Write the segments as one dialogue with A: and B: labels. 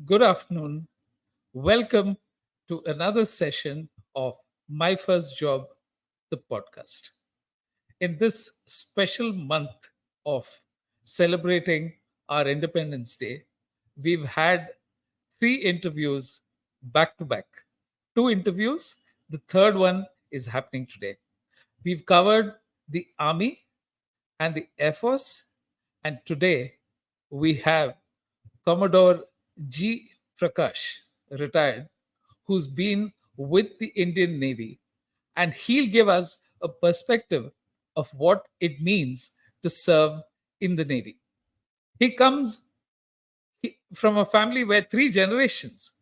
A: Good afternoon. Welcome to another session of My First Job, the podcast. In this special month of celebrating our Independence Day, we've had three interviews back to back. Two interviews, the third one is happening today. We've covered the Army and the Air Force, and today we have Commodore G. Prakash, retired, who's been with the Indian Navy, and he'll give us a perspective of what it means to serve in the Navy. He comes from a family where three generations,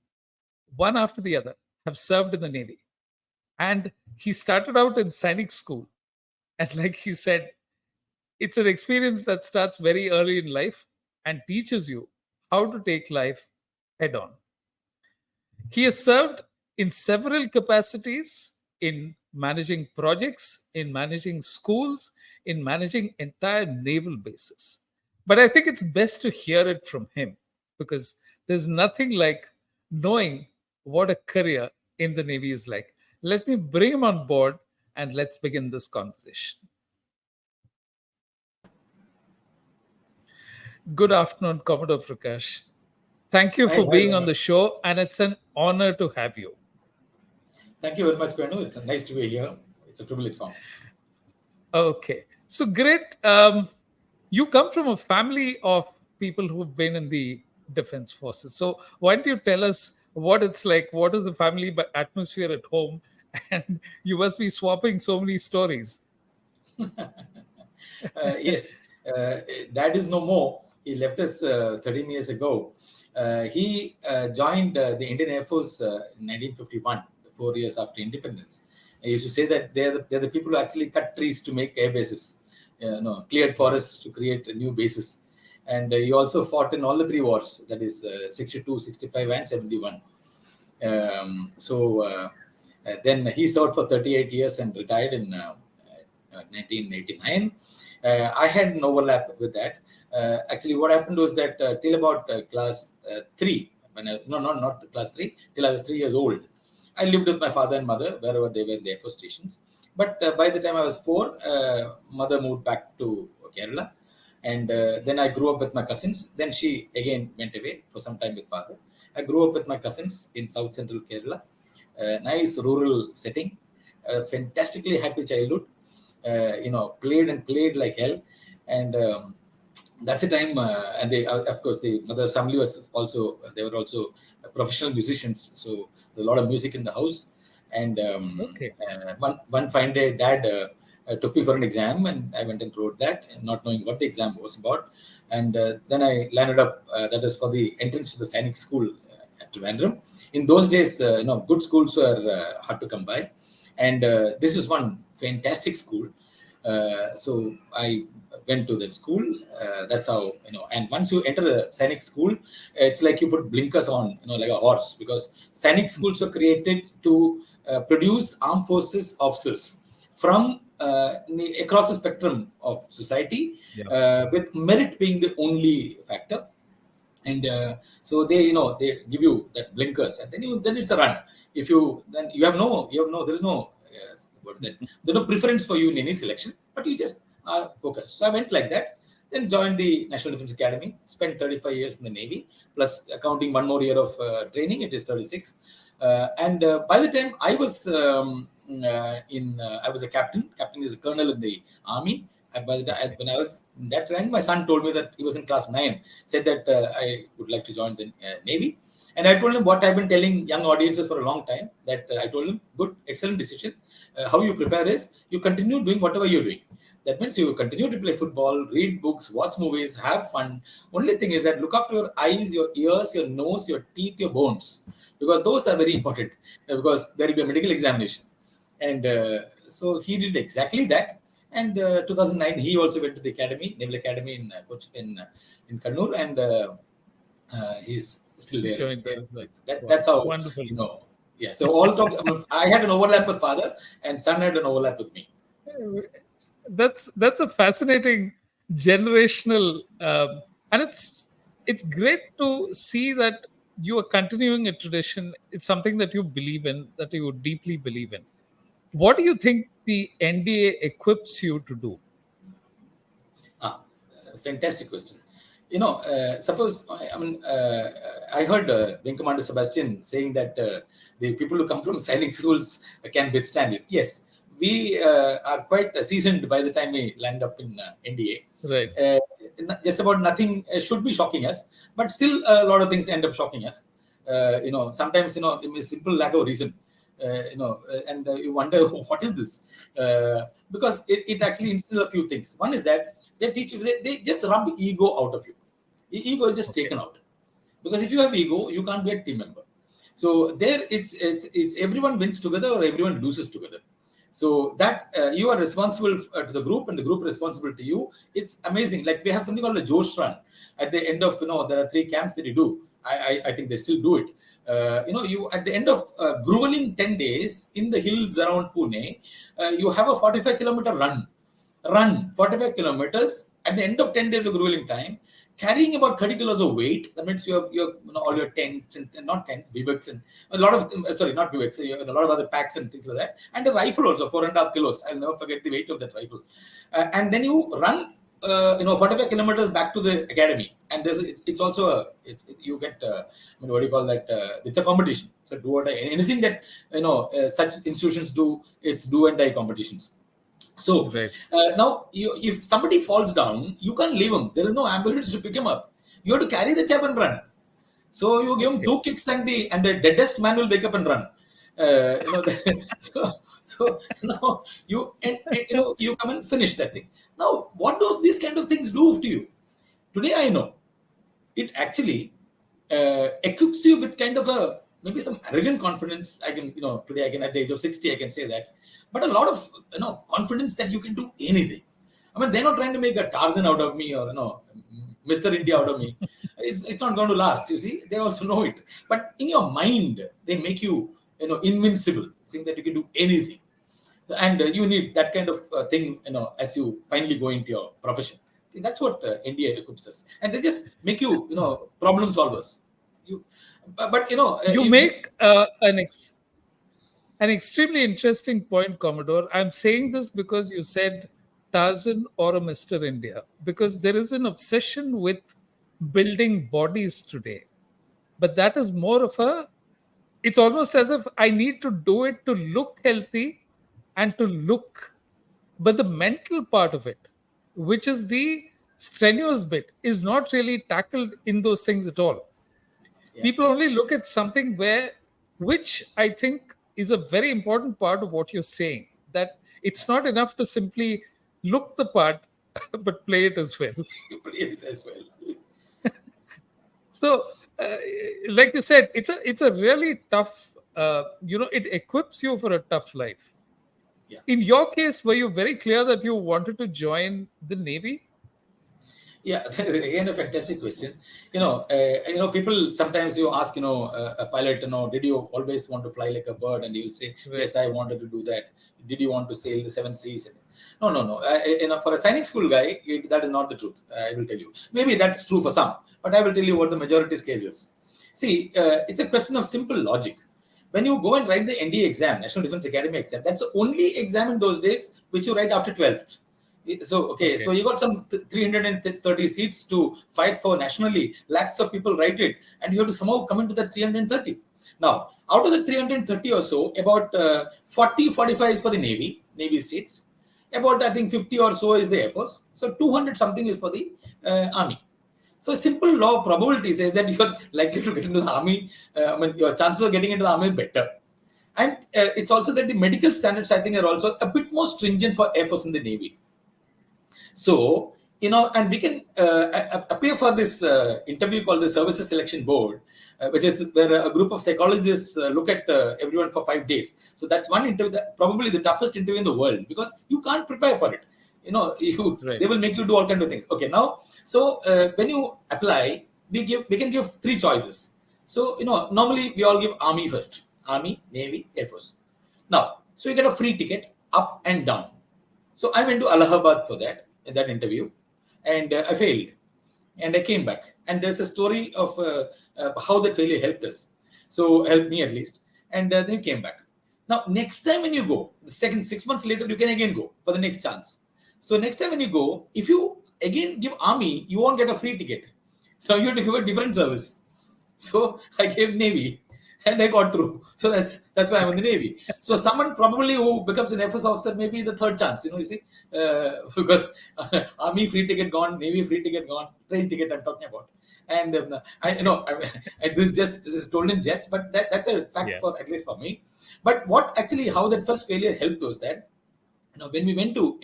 A: one after the other, have served in the Navy. And he started out in Sainik school. And like he said, it's an experience that starts very early in life and teaches you how to take life head on. He has served in several capacities in managing projects, in managing schools, in managing entire naval bases. But I think it's best to hear it from him because there's nothing like knowing what a career in the Navy is like. Let me bring him on board and let's begin this conversation. Good afternoon, Commodore Prakash. Thank you
B: Hi,
A: for
B: hi,
A: being on
B: Venu.
A: the show, and it's an honor to have you.
B: Thank you very much, Venu. It's nice to be here. It's a privilege for me.
A: Okay, so great. You come from a family of people who've been in the defense forces. So why don't you tell us what it's like? What is the family atmosphere at home? And you must be swapping so many stories.
B: Yes, Dad is no more. He left us 13 years ago. He joined the Indian Air Force in 1951, 4 years after independence. I used to say that they're the people who actually cut trees to make air bases, cleared forests to create new bases. And he also fought in all the three wars, that is 62, 65, and 71. Then he served for 38 years and retired in 1989. I had an overlap with that. Actually, what happened was that till about class 3, not class 3, till I was 3 years old, I lived with my father and mother wherever they were in the Air Force stations. But by the time I was 4, mother moved back to Kerala. And then I grew up with my cousins. Then she again went away for some time with father. I grew up with my cousins in South Central Kerala. Nice rural setting, fantastically happy childhood. Played and played like hell. And that's a time, and they, of course, the mother's family was also, they were also professional musicians. So there's a lot of music in the house. And
A: Okay.
B: one fine day, dad took me for an exam, and I went and wrote that, not knowing what the exam was about. And then I landed up, that was for the entrance to the Sainik school at Trivandrum. In those days, good schools were hard to come by. And this was one fantastic school. So I went to that school. That's how, and once you enter the Sainik school, it's like you put blinkers on, like a horse, because Sainik schools were created to produce armed forces officers from across the spectrum of society,
A: Yeah.
B: with merit being the only factor. And so they give you that blinkers, and then it's a run. If you then you have no there is no there's no preference for you in any selection, but you just are focused. So I went like that, then joined the National Defense Academy, spent 35 years in the Navy, plus accounting one more year of training, it is 36. And by the time I was I was a captain. Captain is a colonel in the army. And by the time, when I was in that rank, my son told me that he was in class 9, said that I would like to join the Navy. And I told him what I've been telling young audiences for a long time, that I told him, good, excellent decision. How you prepare is you continue doing whatever you're doing. That means you continue to play football, read books, watch movies, have fun. Only thing is that look after your eyes, your ears, your nose, your teeth, your bones, because those are very important, because there will be a medical examination. And so he did exactly that. And 2009, he also went to the academy, Naval Academy in in Kannur, and he's still there.
A: Joined
B: Yeah,
A: the wow.
B: that's how,
A: Wonderful.
B: Yeah, so all talk. I had an overlap with father, and son had an overlap with me.
A: That's a fascinating generational, and it's great to see that you are continuing a tradition. It's something that you believe in, that you deeply believe in. What do you think the NDA equips you to do?
B: Fantastic question. Suppose I heard Wing Commander Sebastian saying that the people who come from sailing schools can withstand it. Yes, we are quite seasoned by the time we land up in
A: Right.
B: NDA. Just about nothing should be shocking us, but still a lot of things end up shocking us. Sometimes in a simple lack of reason. And you wonder what is this, because it actually instills a few things. One is that they teach you, they just rub ego out of you. Ego is just
A: Okay.
B: taken out, because if you have ego, you can't be a team member. So there, it's everyone wins together or everyone loses together. So that you are responsible to the group, and the group responsible to you. It's amazing. Like we have something called the Josh Run. At the end of, there are 3 camps that you do. I think they still do it. You at the end of grueling 10 days in the hills around Pune, you have a 45-kilometer run 45 kilometers at the end of 10 days of grueling time, carrying about 30 kilos of weight. That means you have all your tents and not tents, bivouacs, and a lot of sorry, not bivouacs, you have a lot of other packs and things like that, and a rifle also, 4.5 kilos. I'll never forget the weight of that rifle. And then you run 45 kilometers back to the academy, and it's also you get what do you call that, it's a competition. So do or die, anything that such institutions do, it's do and die competitions. So
A: Right.
B: now, if somebody falls down, you can't leave him. There is no ambulance to pick him up. You have to carry the chap and run. So you give him
A: Okay.
B: 2 kicks, and the deadest man will wake up and run. So now you come and finish that thing. Now, what do these kind of things do to you? Today I know it actually equips you with kind of a maybe some arrogant confidence. I can, today I can, at the age of 60, I can say that, but a lot of confidence that you can do anything. I mean, they're not trying to make a Tarzan out of me, or Mr. India out of me. It's not going to last. You see, they also know it. But in your mind, they make you invincible, saying that you can do anything. And you need that kind of thing, as you finally go into your profession. I think that's what India equips us, and they just make you, problem solvers. You, but
A: You
B: you
A: make an extremely interesting point, Commodore. I'm saying this because you said Tarzan or a Mr. India, because there is an obsession with building bodies today. But that is more of a, it's almost as if I need to do it to look healthy and to look. But the mental part of it, which is the strenuous bit, is not really tackled in those things at all.
B: yeah,
A: People only look at something where, which I think is a very important part of what you're saying, that it's not enough to simply look the part but play it as well.
B: you play it as well.
A: So uh, like you said, it's a really tough, it equips you for a tough life.
B: Yeah.
A: In your case, were you very clear that you wanted to join the Navy?
B: Yeah, again a fantastic question. People sometimes you ask, a pilot, did you always want to fly like a bird? And he will say,
A: Right.
B: yes, I wanted to do that. Did you want to sail the 7 seas? No, no, no. For a signing school guy, that is not the truth. I will tell you. Maybe that's true for some, but I will tell you what the majority's case is. See, it's a question of simple logic. When you go and write the NDA exam, National Defense Academy exam, that's the only exam in those days which you write after 12th. So, okay,
A: Okay.
B: so you got some 330 seats to fight for nationally. Lakhs of people write it, and you have to somehow come into that 330. Now, out of the 330 or so, about 40, 45 is for the Navy seats. About, I think, 50 or so is the Air Force. So 200 something is for the Army. So a simple law of probability says that you're likely to get into the Army. Your chances of getting into the Army are better. And it's also that the medical standards, I think, are also a bit more stringent for Air Force and the Navy. So, and we can appear for this interview called the Services Selection Board, which is where a group of psychologists look at everyone for 5 days. So that's one interview, probably the toughest interview in the world, because you can't prepare for it.
A: Right.
B: They will make you do all kinds of things. Okay, now, so when you apply, we can give 3 choices. So, normally we all give Army first: Army, Navy, Air Force. Now, so you get a free ticket up and down. So I went to Allahabad for that, in that interview, and I failed. and I came back. And there's a story of how that failure helped us. So helped me at least. And then you came back. Now, next time when you go, the second 6 months later, you can again go for the next chance. So next time when you go, if you again give army, you won't get a free ticket. So you have to give a different service. So I gave Navy and I got through. So that's why I'm in the Navy. So someone probably who becomes an FS officer, maybe the third chance, you see, because Army free ticket gone, Navy free ticket gone, train ticket I'm talking about. And this is told in jest, but that's a fact for at least for me. But what actually, how that first failure helped was that, when we went to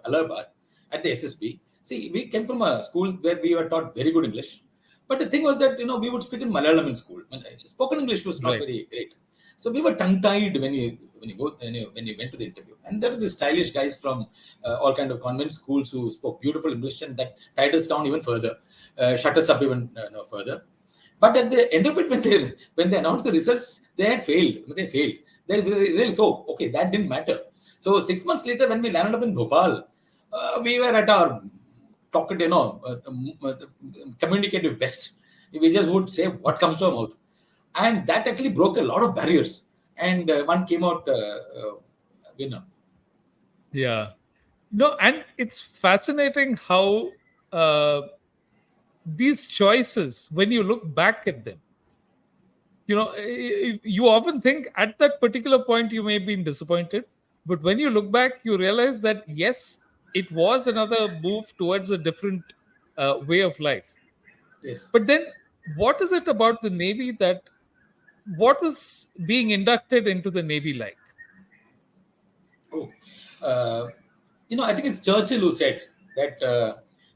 B: Allahabad at the SSB, see, we came from a school where we were taught very good English. But the thing was that, we would speak in Malayalam in school. Spoken English was not very great. So we were tongue-tied when you went to the interview. And there were these stylish guys from all kind of convent schools who spoke beautiful English, and that tied us down even further, shut us up even further. But at the end of it, when they announced the results, they had failed. They failed. They realized, okay, that didn't matter. So 6 months later, when we landed up in Bhopal, we were at our talkative, communicative best. We just would say what comes to our mouth. And that actually broke a lot of barriers. And one came out winner.
A: Yeah. No, and it's fascinating how these choices, when you look back at them, you often think at that particular point you may have been disappointed, but when you look back, you realize that yes, it was another move towards a different way of life.
B: Yes.
A: But then, what is it about the Navy what was being inducted into the Navy like?
B: Oh, I think it's Churchill who said that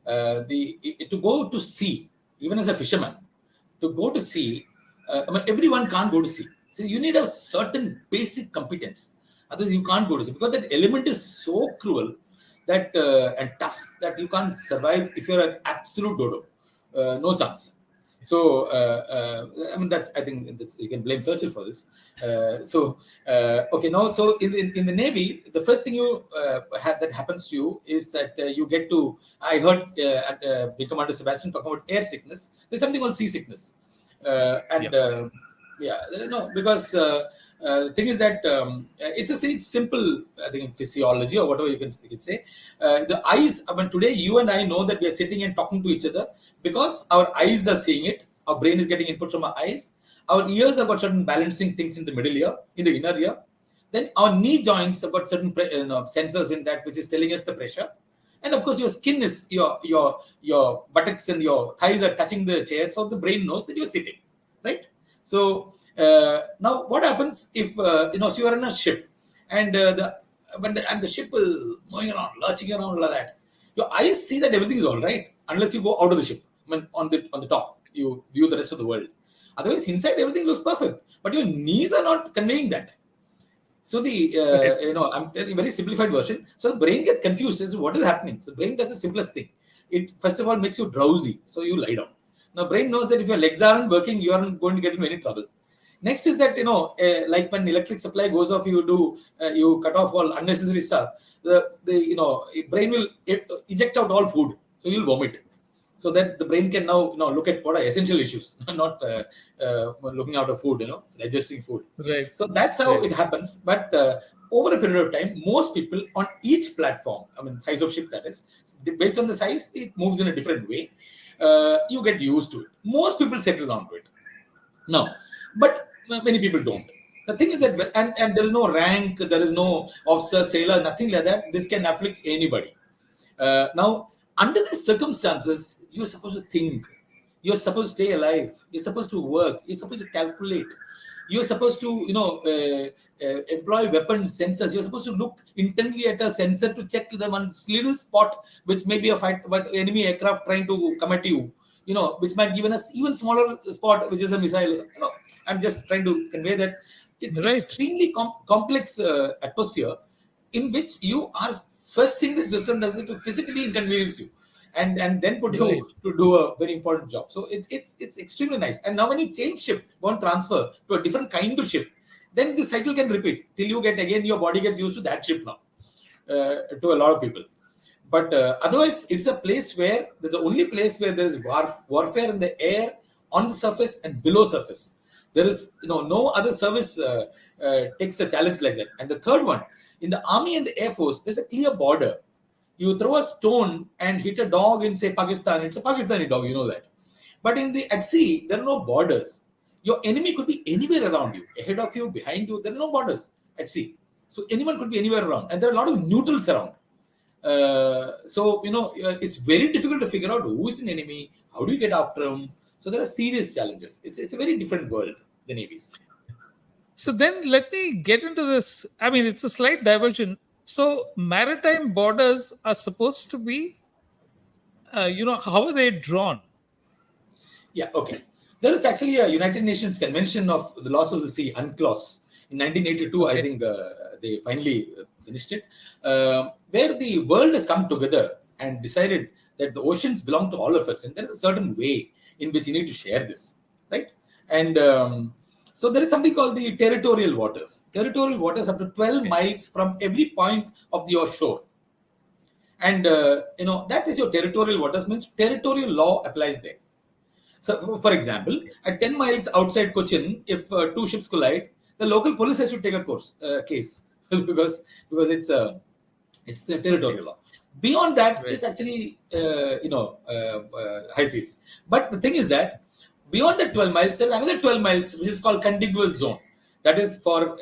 B: to go to sea, even as a fisherman, to go to sea, everyone can't go to sea. So you need a certain basic competence. Otherwise, you can't go to sea, because that element is so cruel that and tough that you can't survive if you're an absolute dodo. No chance. So I think you can blame Churchill for this. Okay, now so in the Navy, the first thing that happens to you is that you get to. I heard Big Commander Sebastian talking about air sickness. There's something called sea sickness, because the thing is that it's simple. I think physiology or whatever you can say. The eyes. Today you and I know that we are sitting and talking to each other because our eyes are seeing it. Our brain is getting input from our eyes. Our ears have got certain balancing things in the middle ear, in the inner ear. Then our knee joints have got certain sensors in that, which is telling us the pressure. And of course, your skin is your buttocks and your thighs are touching the chair, so the brain knows that you're sitting, right? So now, what happens if so you are in a ship, and the ship is moving around, lurching around like that. Your eyes see that everything is all right unless you go out of the ship. On the top, you view the rest of the world. Otherwise, inside everything looks perfect, but your knees are not conveying that. So I'm telling a very simplified version. So the brain gets confused as to what is happening. So the brain does the simplest thing. It first of all makes you drowsy, so you lie down. Now, brain knows that if your legs aren't working, you aren't going to get into any trouble. Next is that like when electric supply goes off, you cut off all unnecessary stuff. The brain will eject out all food, so you'll vomit. So that the brain can now look at what are essential issues, not looking out of food, digesting food.
A: Right.
B: So that's how it happens. But over a period of time, most people on each platform, size of ship that is, based on the size, it moves in a different way. You get used to it. Most people settle down to it. No, but many people don't. The thing is that, and there is no rank, there is no officer, sailor, nothing like that. This can afflict anybody. Now, under these circumstances, you're supposed to think. You're supposed to stay alive. You're supposed to work. You're supposed to calculate. You're supposed to, employ weapon sensors. You're supposed to look intently at a sensor to check the one little spot, which may be a fight, but enemy aircraft trying to come at you. Which might give us even smaller spot, which is a missile. I'm just trying to convey that it's extremely complex atmosphere in which you are. First thing the system does is to physically inconvenience you, and then put you to do a very important job. So it's extremely nice. And now when you change ship, go and transfer to a different kind of ship, then the cycle can repeat till you get again, your body gets used to that ship now. To a lot of people. But otherwise, it's a place where there's the only place where there is warfare in the air, on the surface, and below surface. There is no other service takes a challenge like that. And the third one, in the army and the air force, there's a clear border. You throw a stone and hit a dog in, say, Pakistan, it's a Pakistani dog, you know that. But at sea, there are no borders. Your enemy could be anywhere around you, ahead of you, behind you. There are no borders at sea. So anyone could be anywhere around. And there are a lot of neutrals around. It's very difficult to figure out who is an enemy, how do you get after him. So there are serious challenges. It's a very different world, the navies.
A: So then let me get into this. I mean, it's a slight diversion. So maritime borders are supposed to be, how are they drawn?
B: Yeah, okay. There is actually a United Nations Convention of the Laws of the Sea, UNCLOS. In 1982, I think they finally finished it, where the world has come together and decided that the oceans belong to all of us, and there is a certain way in which you need to share this, right? And so there is something called the territorial waters. Territorial waters up to 12 miles from every point of your shore. And, that is your territorial waters, means territorial law applies there. So, for example, at 10 miles outside Cochin, if two ships collide, the local police has to take a case because it's the territorial law. Beyond that is actually high seas. But the thing is that beyond the 12 miles, there's another 12 miles which is called contiguous zone. That is for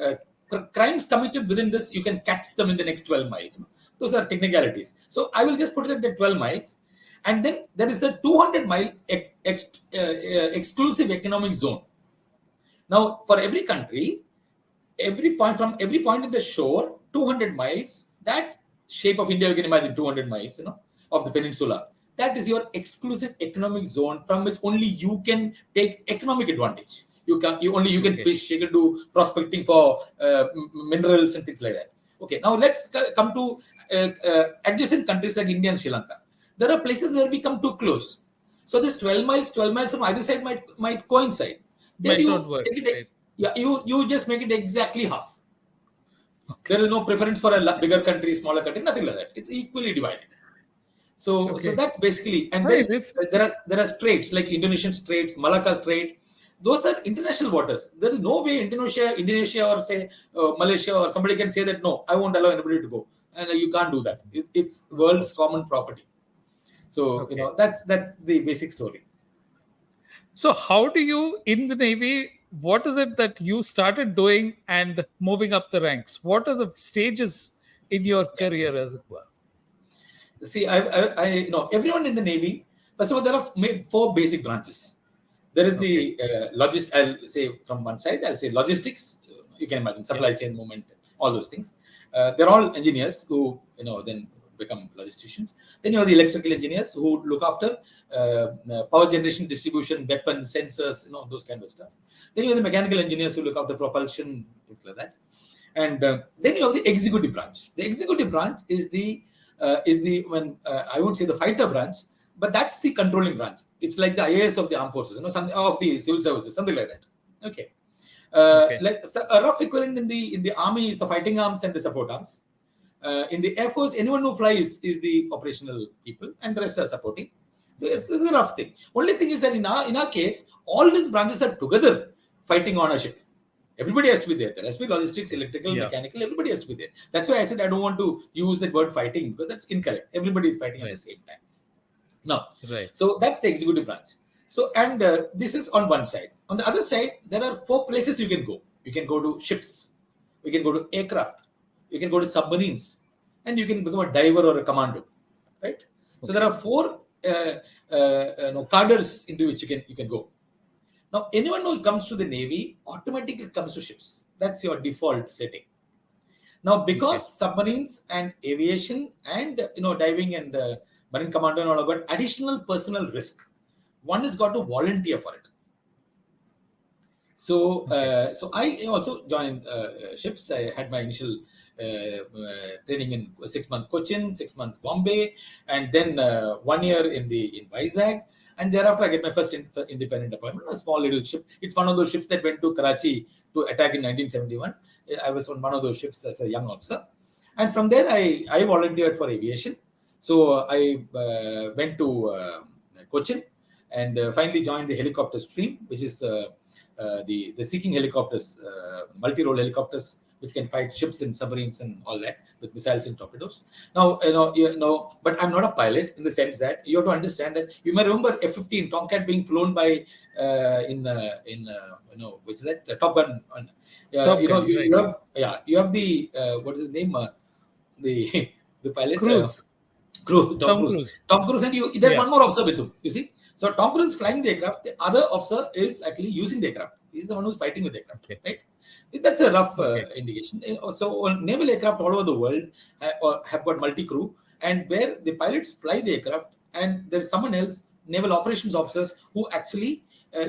B: crimes committed within this, you can catch them in the next 12 miles. Those are technicalities. So I will just put it at the 12 miles. And then there is a 200-mile exclusive economic zone. Now, for every country, from every point in the shore, 200 miles, that shape of India, you can imagine 200 miles, of the peninsula. That is your exclusive economic zone from which only you can take economic advantage. You can fish, you can do prospecting for minerals and things like that. Okay, now let's come to adjacent countries like India and Sri Lanka. There are places where we come too close. So this 12 miles from either side might coincide. Then you just make it exactly half. Okay. There is no preference for a bigger country, smaller country, nothing like that. It's equally divided. So that's basically, and then there are straits like Indonesian Straits, Malacca Strait. Those are international waters. There is no way Indonesia or say Malaysia or somebody can say that, no, I won't allow anybody to go. And you can't do that. It's world's common property. So, that's the basic story.
A: So how do you, in the Navy, what is it that you started doing and moving up the ranks? What are the stages in your career, as it were?
B: See, I everyone in the Navy, first of all, there are 4 basic branches. There is the I'll say from one side, I'll say logistics. You can imagine supply chain movement, all those things. They're all engineers who, then become logisticians. Then you have the electrical engineers who look after power generation, distribution, weapons, sensors, those kind of stuff. Then you have the mechanical engineers who look after propulsion, things like that. And then you have the executive branch. The executive branch is the I won't say the fighter branch, but that's the controlling branch. It's like the IAS of the armed forces, something of the civil services, something like that. Okay. Like a rough equivalent in the army is the fighting arms and the support arms. In the Air Force, anyone who flies is the operational people, and the rest are supporting. So it's a rough thing. Only thing is that in our case, all these branches are together fighting on a ship. Everybody has to be there. There has to be logistics, electrical, mechanical. Everybody has to be there. That's why I said I don't want to use that word fighting, because that's incorrect. Everybody is fighting at the same time. No. So that's the executive branch. So, and this is on one side. On the other side, there are 4 places you can go. You can go to ships. You can go to aircraft. You can go to submarines. And you can become a diver or a commando. Right? So there are 4 cadres into which you can go. Now, anyone who comes to the Navy automatically comes to ships. That's your default setting. Now, because submarines and aviation and diving and marine commando and all about additional personal risk, one has got to volunteer for it. So, so I also joined ships. I had my initial training in 6 months Cochin, 6 months Bombay, and then 1 year in Vizag. And thereafter, I get my first independent appointment, a small little ship. It's one of those ships that went to Karachi to attack in 1971. I was on one of those ships as a young officer. And from there, I volunteered for aviation. So I went to Cochin and finally joined the helicopter stream, which is the seeking helicopters, multi-role helicopters, which can fight ships and submarines and all that with missiles and torpedoes. Now, but I'm not a pilot in the sense that you have to understand that you may remember F-15 Tomcat being flown by which is that Top Gun.
A: Top Gun,
B: You
A: right?
B: have you have the what is his name the the pilot.
A: Cruise,
B: Tom
A: Tom
B: Cruise.
A: Cruise.
B: Tom Cruise, and there's
A: Yeah.
B: one more officer with him. You see, so Tom Cruise is flying the aircraft. The other officer is actually using the aircraft. He's the one who's fighting with the aircraft,
A: Okay.
B: right? That's a rough
A: Okay.
B: indication. So, naval aircraft all over the world have got multi-crew, and where the pilots fly the aircraft, and there's someone else, naval operations officers, who actually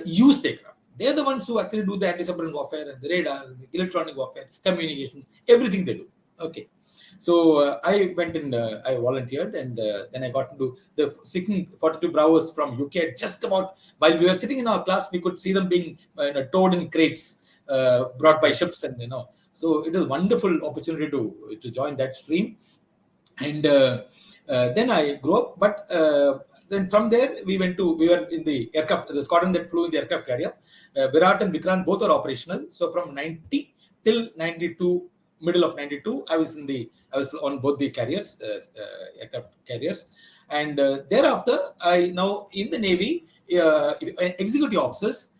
B: use the aircraft. They're the ones who actually do the anti-submarine warfare, and the radar, the electronic warfare, communications, everything they do. Okay. So I went and I volunteered, and then I got into the seeking 42 Bravos from UK. Just about while we were sitting in our class, we could see them being towed in crates, brought by
A: Right.
B: ships, and so it was a wonderful opportunity to join that stream. And then I grew up, but then from there we were in the aircraft, the squadron that flew in the aircraft carrier. Virat and Vikrant both are operational. So from 90 till 92, middle of 92, I was on both the carriers, aircraft carriers, and thereafter I now in the Navy, executive officers,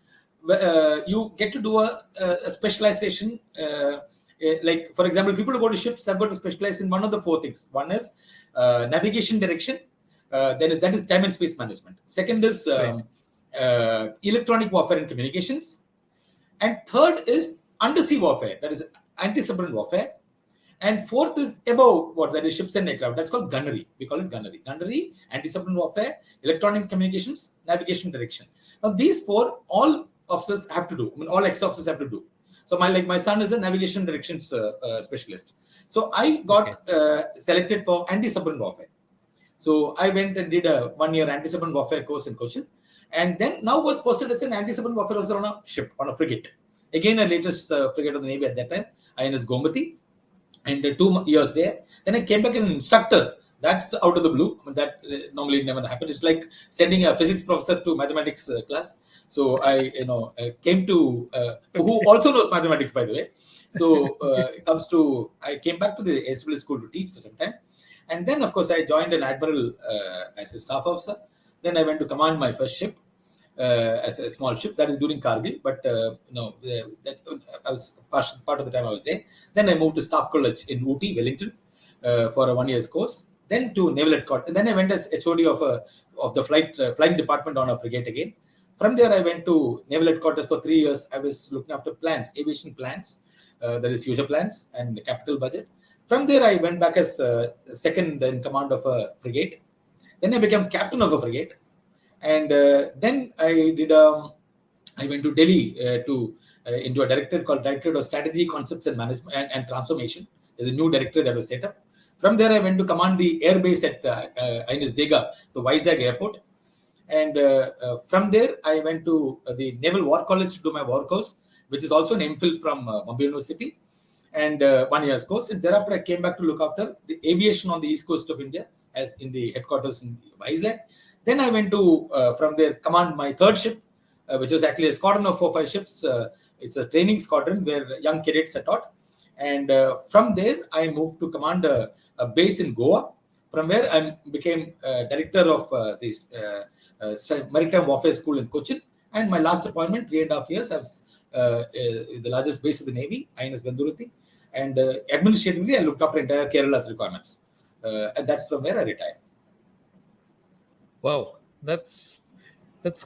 B: you get to do a specialization. Like for example, people who go to ships have got to specialize in one of the four things. One is navigation direction. That is time and space management. Second is
A: Right.
B: electronic warfare and communications, and third is undersea warfare. That is anti-submarine warfare. And fourth is above what that is ships and aircraft. That's called gunnery. We call it gunnery. Gunnery, anti-submarine warfare, electronic communications, navigation direction. Now these four, all officers have to do. I mean, all ex-officers have to do. So my son is a navigation directions specialist. So I
A: Okay.
B: got selected for anti-submarine warfare. So I went and did a 1 year anti-submarine warfare course in Cochin, and then now was posted as an anti-submarine warfare officer on a ship, on a frigate. Again, a latest frigate of the Navy at that time, INS Gomati, and 2 years there. Then I came back as an instructor. That's out of the blue. I mean, that normally never happens. It's like sending a physics professor to mathematics class. So I came to who
A: Okay.
B: also knows mathematics, by the way. So it comes to I came back to the SW school to teach for some time, and then of course I joined an admiral as a staff officer. Then I went to command my first ship as a small ship, that is during Kargil, but that I was part of the time I was there. Then I moved to staff college in Ooty, Wellington, for a 1 year's course. Then to naval headquarters, and then I went as HOD of the flying department on a frigate again. From there, I went to naval headquarters for 3 years. I was looking after plans, aviation plans, that is future plans and capital budget. From there, I went back as second in command of a frigate. Then I became captain of a frigate, and then I went to Delhi to into a directorate called Directorate of Strategy, Concepts and Management and Transformation. There's a new directorate that was set up. From there, I went to command the air base at Ines Dega, the Vizag airport. And from there, I went to the Naval War College to do my war course, which is also an MPhil from Bombay University, and 1 year's course. And thereafter, I came back to look after the aviation on the east coast of India, as in the headquarters in Vizag. Then I went to from there command my third ship, which was actually a squadron of 4 5 ships. It's a training squadron where young cadets are taught. And from there, I moved to command a base in Goa, from where I became director of Maritime Warfare School in Cochin. And my last appointment, 3.5 years, I was the largest base of the Navy, INS Venduruthi. And administratively, I looked after entire Kerala's requirements. And that's from where I retired.
A: Wow. That's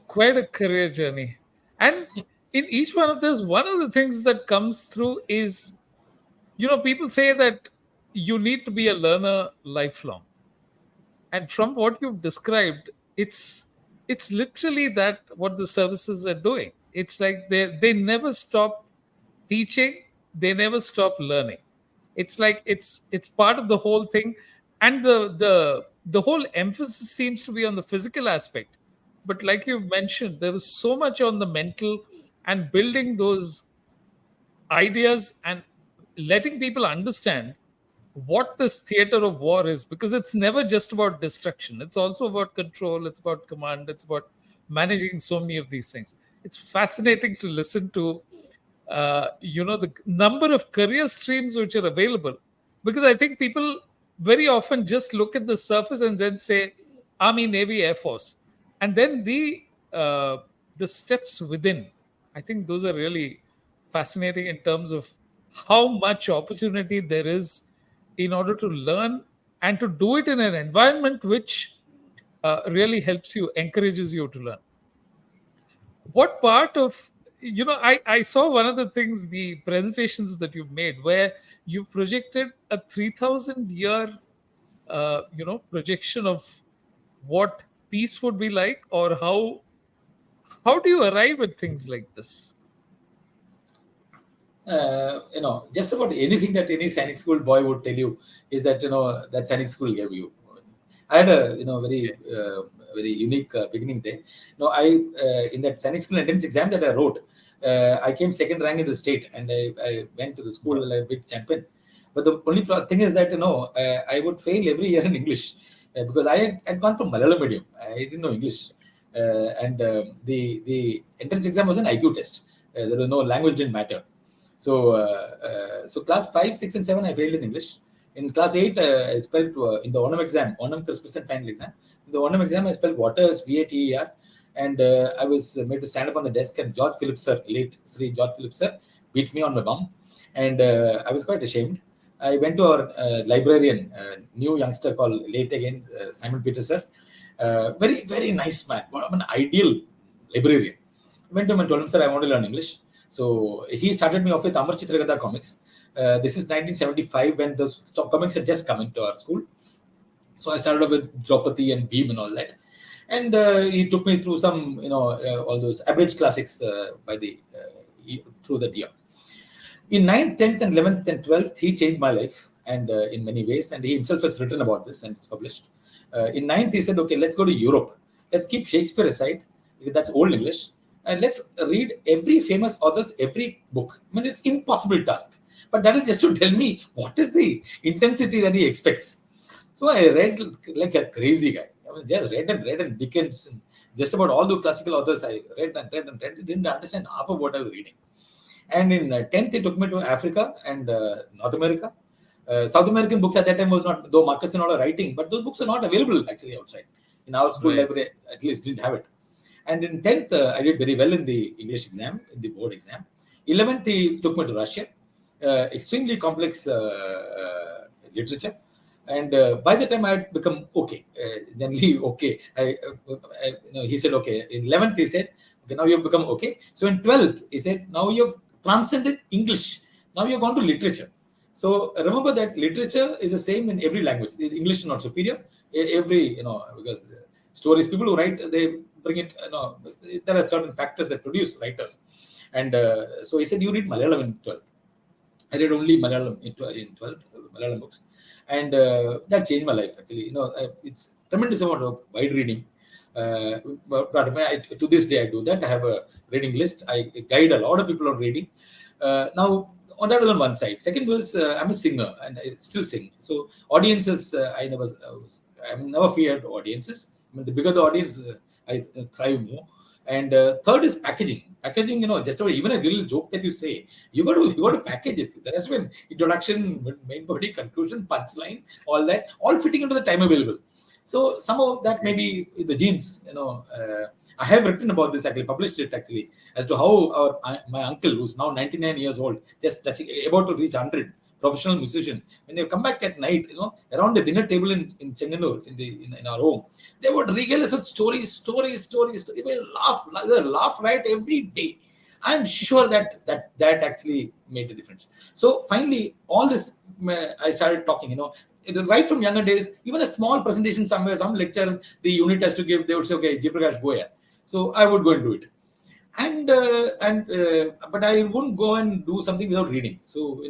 A: quite a career journey. And in each one of those, one of the things that comes through is, people say that you need to be a learner lifelong. And from what you've described, it's literally that what the services are doing. It's like they never stop teaching, they never stop learning. It's like it's part of the whole thing. And the whole emphasis seems to be on the physical aspect, but like you mentioned, there was so much on the mental and building those ideas and letting people understand what this theater of war is, because it's never just about destruction. It's also about control, it's about command, it's about managing so many of these things. It's fascinating to listen to, the number of career streams which are available, because I think people very often just look at the surface and then say Army, Navy, Air Force, and then uh, the steps within. I think those are really fascinating in terms of how much opportunity there is in order to learn and to do it in an environment which really helps you, encourages you to learn. What part of, I saw one of the things, the presentations that you've made, where you projected a 3,000 year projection of what peace would be like, or how do you arrive at things like this?
B: Just about anything that any Sainik school boy would tell you is that, that Sainik school gave you. I had a,
A: Okay.
B: very unique beginning there. In that Sainik school entrance exam that I wrote, I came second rank in the state, and I went to the school
A: Wow.
B: like a big champion. But the only thing is that, I would fail every year in English, because had gone from Malayalam medium. I didn't know English, and the entrance exam was an IQ test. There was no language, didn't matter. So class 5, 6, and 7, I failed in English. In class 8, I spelled in the Onam exam, Onam Christmas and final exam. In the Onam exam, I spelled water as VATER, and I was made to stand up on the desk, and George Phillips sir, late Sri George Phillips sir, beat me on my bum, and I was quite ashamed. I went to our librarian, new youngster called late again, Simon Peter sir. Very, very nice man. What an ideal librarian. I went to him and told him, sir, I want to learn English. So he started me off with Amar Chitragatha comics. This is 1975, when the comics had just come into our school. So I started off with Draupadi and Bheem and all that. And he took me through some, all those abridged classics through the year. In 9th, 10th, and 11th, and 12th, he changed my life, and in many ways. And he himself has written about this, and it's published. In 9th, he said, okay, let's go to Europe. Let's keep Shakespeare aside. That's Old English. And let's read every famous author's every book. I mean, it's impossible task. But that is just to tell me what is the intensity that he expects. So I read like a crazy guy. I mean, just read and Dickens, and just about all the classical authors. I read and read and read. I didn't understand half of what I was reading. And in 10th, he took me to Africa and North America. South American books at that time was not, though Marcus and all are writing, but those books are not available actually outside. In our school
A: Right.
B: library, at least didn't have it. And in 10th, I did very well in the English exam, in the board exam. 11th, he took me to Russia. Extremely complex literature. And by the time I had become okay, generally okay, he said, okay, in 11th, he said, okay, now you've become okay. So in 12th, he said, now you've transcended English. Now you've gone to literature. So remember that literature is the same in every language. English is not superior. Every, because stories, people who write, they bring it, there are certain factors that produce writers. And so he said, you read Malayalam in 12th. I read only Malayalam in 12th, Malayalam books. And that changed my life, actually. It's tremendous amount of wide reading. To this day, I do that. I have a reading list. I guide a lot of people on reading. Now, on that was on one side. Second was, I'm a singer and I still sing. So audiences, I never feared audiences. I mean, the bigger the audience, I thrive more. And third is packaging. Packaging, just about even a little joke that you say, you got to package it. The rest, when introduction, main body, conclusion, punchline, all that, all fitting into the time available. So somehow that may be the genes. I have written about this, actually published it actually, as to how my uncle, who's now 99 years old, just touching, about to reach 100, professional musician, when they come back at night, around the dinner table in Chenganur, in our home, they would regale us with stories. They would laugh right every day. I'm sure that actually made a difference. So finally, all this, I started talking, right from younger days, even a small presentation somewhere, some lecture the unit has to give, they would say, okay, G. Prakash, go here. So I would go and do it. But I wouldn't go and do something without reading. So,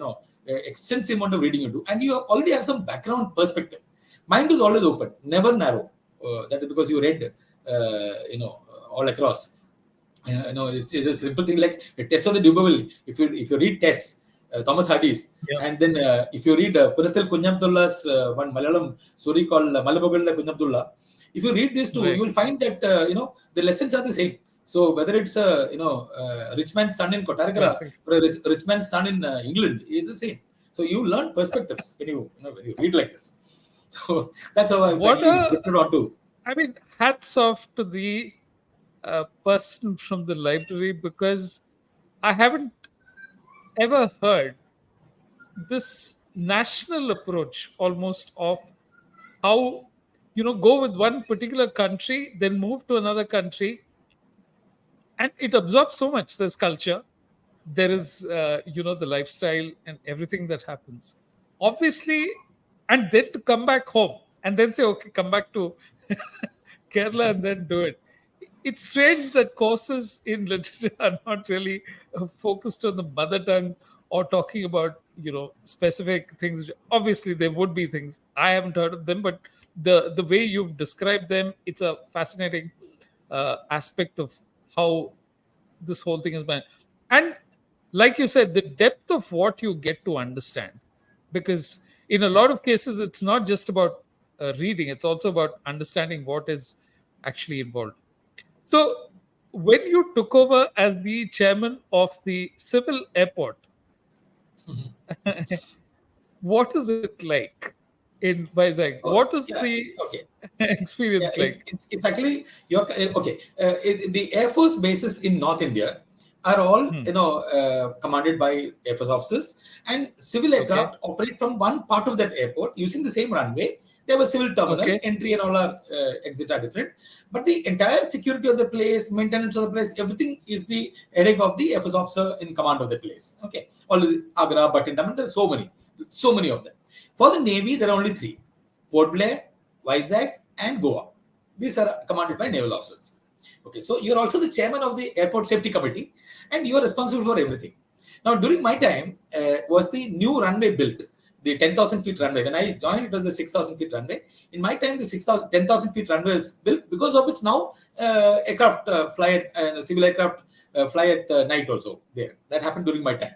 B: extensive amount of reading you do, and you already have some background perspective. Mind is always open, never narrow. That is because you read, all across. It's a simple thing like a test of the Duberville. If you read tests, Thomas Hardy's.
A: Yeah.
B: And then if you read Punathil Kunyamdulla's one Malayalam story called Malabogalla Kunyamdulla, if you read these two,
A: Right.
B: you will find that the lessons are the same. So whether it's a rich man's son in Kotaragara
A: Yes.
B: or a rich man's son in England, it's the same. So you learn perspectives when when you read like this. So that's how I
A: What
B: finally
A: a,
B: drifted onto.
A: I mean, hats off to the person from the library, because I haven't ever heard this national approach almost of how, go with one particular country, then move to another country, and it absorbs so much. There's culture, there is the lifestyle and everything that happens, obviously, and then to come back home and then say, okay, come back to Kerala and then do it. It's strange that courses in literature are not really focused on the mother tongue or talking about specific things. Obviously there would be things I haven't heard of them, but the way you've described them, it's a fascinating aspect of how this whole thing is been. And like you said, the depth of what you get to understand, because in a lot of cases it's not just about reading, it's also about understanding what is actually involved. So when you took over as the chairman of the civil airport, what is it like in Vizag?
B: Oh,
A: What is
B: yeah,
A: the
B: it's okay. Yeah,
A: experience like?
B: it's actually okay. The Air Force bases in North India are all
A: Hmm.
B: commanded by Air Force officers, and civil
A: Okay.
B: aircraft operate from one part of that airport using the same runway. They have a civil terminal,
A: Okay.
B: entry and all are exit are different, but the entire security of the place, maintenance of the place, everything is the headache of the Air Force officer in command of the place. Okay, all the Agra, Bhatinda, there are so many of them. For the Navy, there are only three: Port Blair, Vizag, and Goa. These are commanded by naval officers. Okay, so you're also the chairman of the airport safety committee, and you are responsible for everything. Now, during my time, was the new runway built, the 10,000 feet runway. When I joined, it was the 6,000 feet runway. In my time, the 10,000 feet runway is built, because of which now aircraft fly at, civil aircraft fly at night also there. That happened during my time.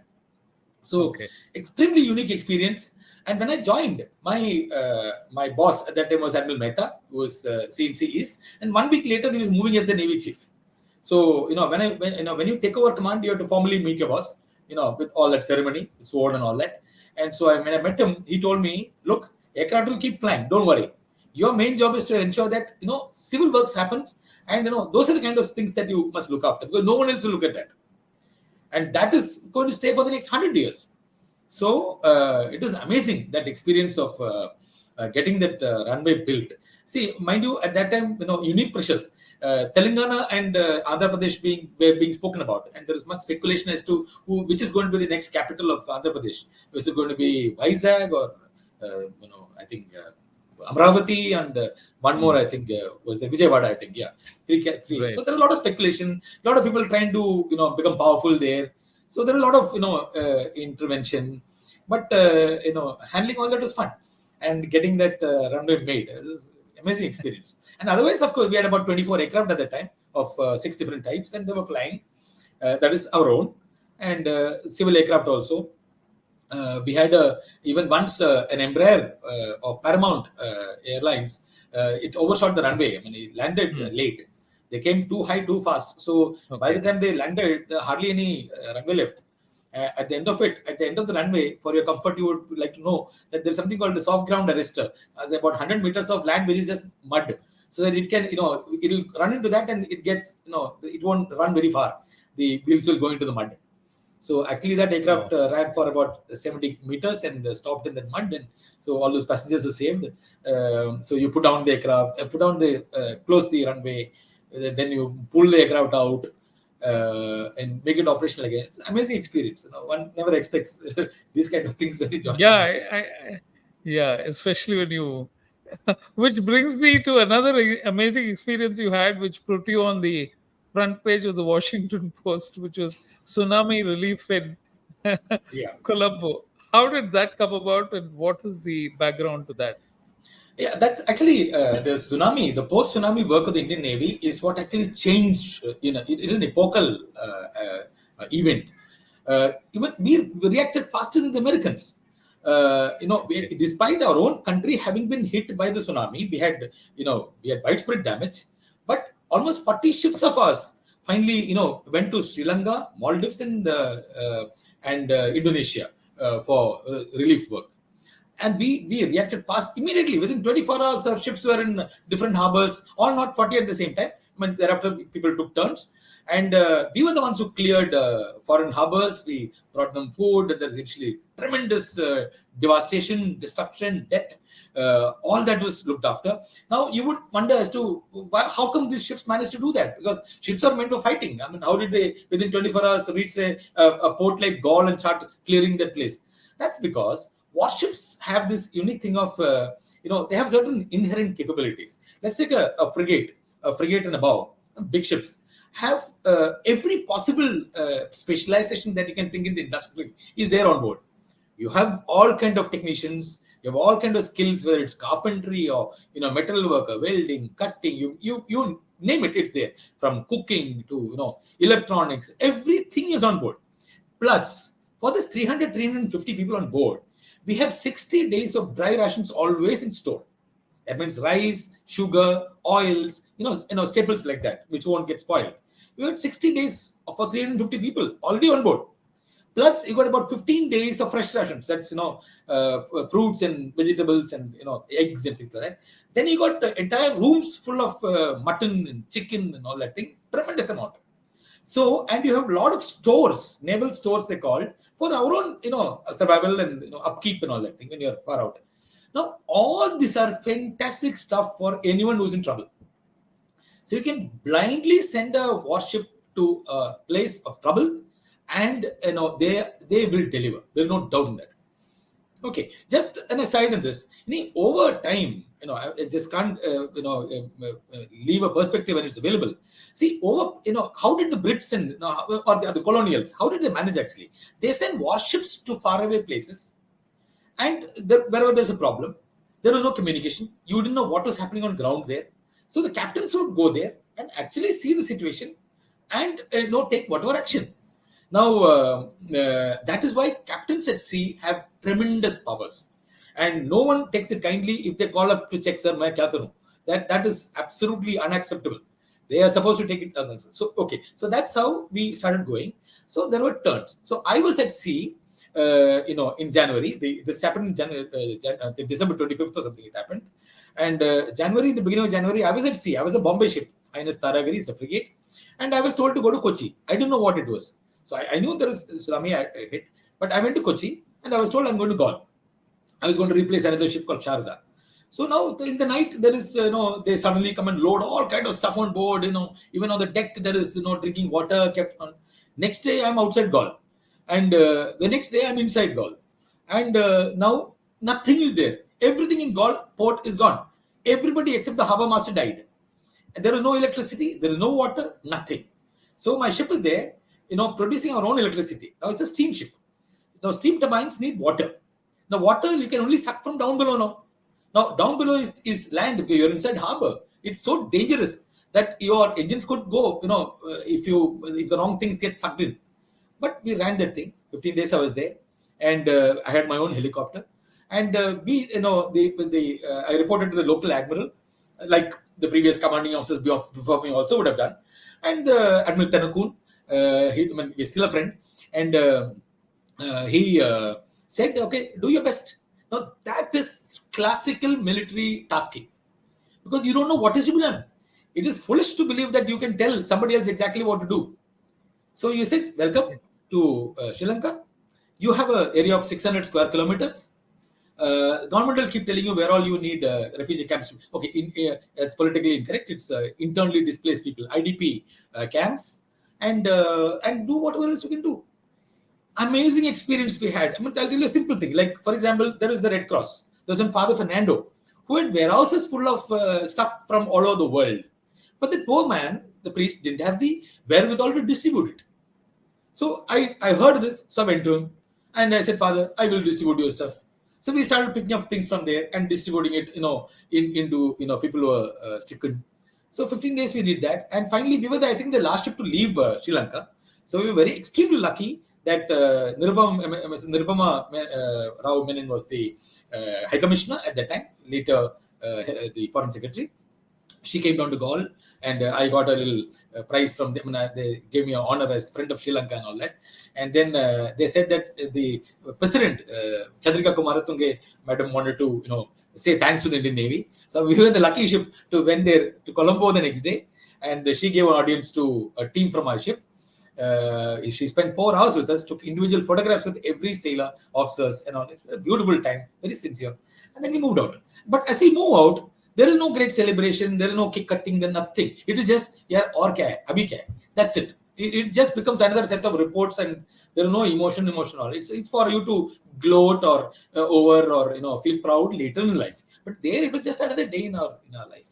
B: So
A: Okay.
B: extremely unique experience. And when I joined, my boss at that time was Admiral Mehta, who was CNC East, and 1 week later he was moving as the Navy chief. So when you take over command, you have to formally meet your boss, with all that ceremony, sword and all that. And so when I met him, he told me, "Look, aircraft will keep flying. Don't worry. Your main job is to ensure that civil works happens, and those are the kind of things that you must look after, because no one else will look at that, and that is going to stay for the next 100 years." So it was amazing, that experience of getting that runway built. See, mind you, at that time, unique pressures. Telangana and Andhra Pradesh were being spoken about, and there is much speculation as to which is going to be the next capital of Andhra Pradesh. Is it going to be Vizag or I think Amravati, and one more, I think, was the Vijayawada. I think, yeah, three.
A: Right.
B: So there are a lot of speculation. A lot of people trying to become powerful there. So there are a lot of intervention, but handling all that was fun, and getting that runway made, it was amazing experience. And otherwise, of course, we had about 24 aircraft at the time of 6 different types, and they were flying. That is our own, and civil aircraft also. We had even once an Embraer of Paramount Airlines. It overshot the runway. I mean, it landed
A: Hmm.
B: late. They came too high, too fast. So by the
A: Okay.
B: time they landed, hardly any runway left. At the end of it, at the end of the runway, for your comfort, you would like to know that there's something called the soft ground arrestor. As about 100 meters of land, which is just mud, so that it can, it'll run into that, and it gets, it won't run very far. The wheels will go into the mud. So actually, that aircraft
A: Wow.
B: ran for about 70 meters and stopped in the mud, and so all those passengers were saved. So you put down the aircraft, close the runway, then you pull the aircraft out and make it operational again. It's an amazing experience. One never expects these kind of things when you join the
A: Yeah,
B: Navy.
A: yeah, especially when you, which brings me to another amazing experience you had, which put you on the front page of the Washington Post, which was tsunami relief in
B: Yeah.
A: Colombo. How did that come about, and what was the background to that?
B: Yeah, that's actually the tsunami, the post-tsunami work of the Indian Navy is what actually changed. It is an epochal event. Even we reacted faster than the Americans. Despite our own country having been hit by the tsunami, we had widespread damage, but almost 40 ships of ours finally, went to Sri Lanka, Maldives, and Indonesia for relief work. And we reacted fast immediately. Within 24 hours, our ships were in different harbors, all not 40 at the same time. I mean, thereafter, people took turns. And we were the ones who cleared foreign harbors. We brought them food. There's actually tremendous devastation, destruction, death. All that was looked after. Now, you would wonder as to how come these ships managed to do that? Because ships are meant for fighting. I mean, how did they, within 24 hours, reach a port like Gaul and start clearing that place? That's because warships have this unique thing of, they have certain inherent capabilities. Let's take a frigate and above, big ships have every possible specialization that you can think in the industry is there on board. You have all kind of technicians, you have all kind of skills, whether it's carpentry or metal worker, welding, cutting, you name it, it's there. From cooking to electronics, everything is on board. Plus, for this 350 people on board, we have 60 days of dry rations always in store. That means rice, sugar, oils, staples like that, which won't get spoiled. We had 60 days for 350 people already on board. Plus, you got about 15 days of fresh rations. That's, fruits and vegetables and, eggs and things like that. Then you got entire rooms full of mutton and chicken and all that thing. Tremendous amount. So, and you have a lot of stores, naval stores they call, for our own, survival and, upkeep and all that thing when you're far out. Now, all these are fantastic stuff for anyone who's in trouble. So you can blindly send a warship to a place of trouble, and they will deliver. There's no doubt in that. Okay, just an aside in this. Over time, I just can't leave a perspective when it's available. See, how did the Brits and or the colonials, how did they manage actually? They send warships to faraway places, and wherever there's a problem, there was no communication. You didn't know what was happening on ground there. So the captains would go there and actually see the situation and take whatever action. Now, that is why captains at sea have tremendous powers. And no one takes it kindly if they call up to check, sir, main kya karu? That is absolutely unacceptable. They are supposed to take it themselves. So, okay. So that's how we started going. So there were turns. So I was at sea, in January. This happened in January, December 25th or something it happened. And January, the beginning of January, I was at sea. I was a Bombay ship. INS Taragiri, it's a frigate. And I was told to go to Kochi. I didn't know what it was. So I knew there was tsunami hit, but I went to Kochi and I was told I'm going to Gaul. I was going to replace another ship called Sharda. So now in the night there is, they suddenly come and load all kind of stuff on board. Even on the deck there is, drinking water kept on. Next day I'm outside Gaul, and the next day I'm inside Gaul, and now nothing is there. Everything in Gaul port is gone. Everybody except the harbour master died. And there is no electricity. There is no water. Nothing. So my ship is there, producing our own electricity. Now it's a steam ship. Now steam turbines need water. Now water you can only suck from down below now. Now down below is land because you're inside harbor. It's so dangerous that your engines could go, if the wrong things get sucked in. But we ran that thing. 15 days I was there, and I had my own helicopter. And I reported to the local admiral, like the previous commanding officers before me also would have done. And Admiral Tanakun, he's still a friend, and he said, okay, do your best. Now, that is classical military tasking, because you don't know what is to be done. It is foolish to believe that you can tell somebody else exactly what to do. So you said, welcome to Sri Lanka. You have an area of 600 square kilometers. Government will keep telling you where all you need refugee camps. Okay, it's politically incorrect. It's internally displaced people, IDP camps, and do whatever else you can do. Amazing experience we had. I'll tell you a simple thing. Like, for example, there is the Red Cross. There's one Father Fernando who had warehouses full of stuff from all over the world. But the poor man, the priest, didn't have the wherewithal to distribute it. So I heard this, so I went to him and I said, Father, I will distribute your stuff. So we started picking up things from there and distributing it, into people who are stricken. So 15 days we did that, and finally we were I think the last ship to leave Sri Lanka. So we were extremely lucky that Nirupama Rao Menon was the High Commissioner at that time, later the Foreign Secretary. She came down to Gaul, and I got a little prize from them. They gave me an honor as friend of Sri Lanka and all that. And then they said that the President, Chandrika Kumaratunge Madam, wanted to say thanks to the Indian Navy. So we were the lucky ship to went there to Colombo the next day, and she gave an audience to a team from our ship. She spent 4 hours with us, took individual photographs with every sailor, officers, and all. A beautiful time, very sincere. And then we moved out. But as we move out, there is no great celebration, there is no cake cutting, there nothing. It is just, yeah, or kya hai, abhi kya hai. That's it. It just becomes another set of reports, and there is no emotional. It's for you to gloat or over or feel proud later in life. But there it was just another day in our life.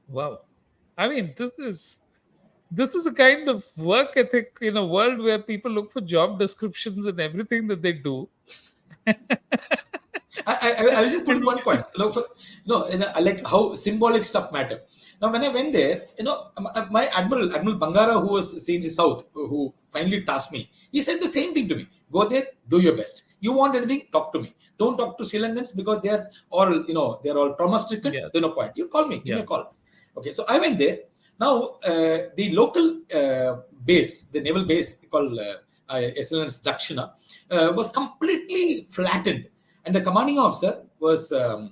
A: Wow. I mean, this is a kind of work ethic in a world where people look for job descriptions and everything that they do.
B: I will just put in one point. Like how symbolic stuff matter. Now, when I went there, my Admiral Bangara, who was seen in South, who finally tasked me, he said the same thing to me. Go there, do your best. You want anything, talk to me. Don't talk to Sri Lankans because they are all, they're all trauma-stricken.
A: Yes.
B: There's no point. You call me, give me a call. Okay, so I went there. Now, the local base, the naval base called SLNS Dakshina, was completely flattened. And the commanding officer was a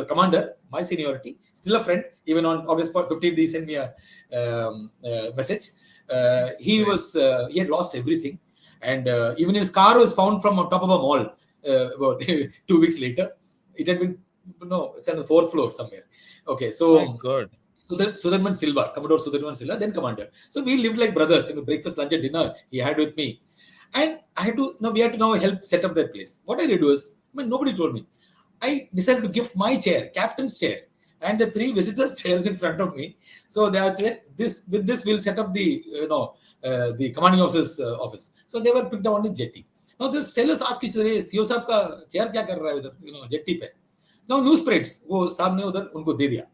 B: commander, my seniority, still a friend. Even on August 15th, he sent me a message. He had lost everything. And even his car was found from on top of a mall about 2 weeks later. It had been, it's on the 4th floor somewhere. Okay, so...
A: My God.
B: Sudarman Silva, Commodore Sudarman Silva, then commander. So we lived like brothers. Breakfast, lunch, and dinner he had with me. And we had to now help set up that place. What I did was, nobody told me. I decided to gift my chair, captain's chair, and the 3 visitors' chairs in front of me. So they said, with this we'll set up the commanding officer's office. So they were picked up on the jetty. Now the sailors asked each other, "CEO साहब का chair क्या कर रहा है उधर, jetty पे?" Now news spreads, वो साहब ने उधर उनको दे दिया.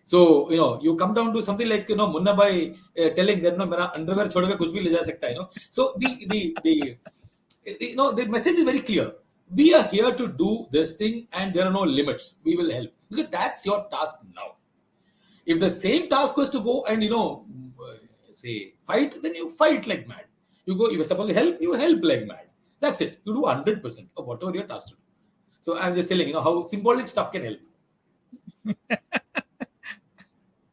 B: So, you come down to something like, Munna Bhai telling that, mera underwear chhod ke kuch bhi le ja sakta hai, So, the message is very clear. We are here to do this thing and there are no limits. We will help. Because that's your task now. If the same task was to go and, say, fight, then you fight like mad. You are supposed to help, you help like mad. That's it. You do 100% of whatever you're tasked to do. So, I'm just telling, how symbolic stuff can help.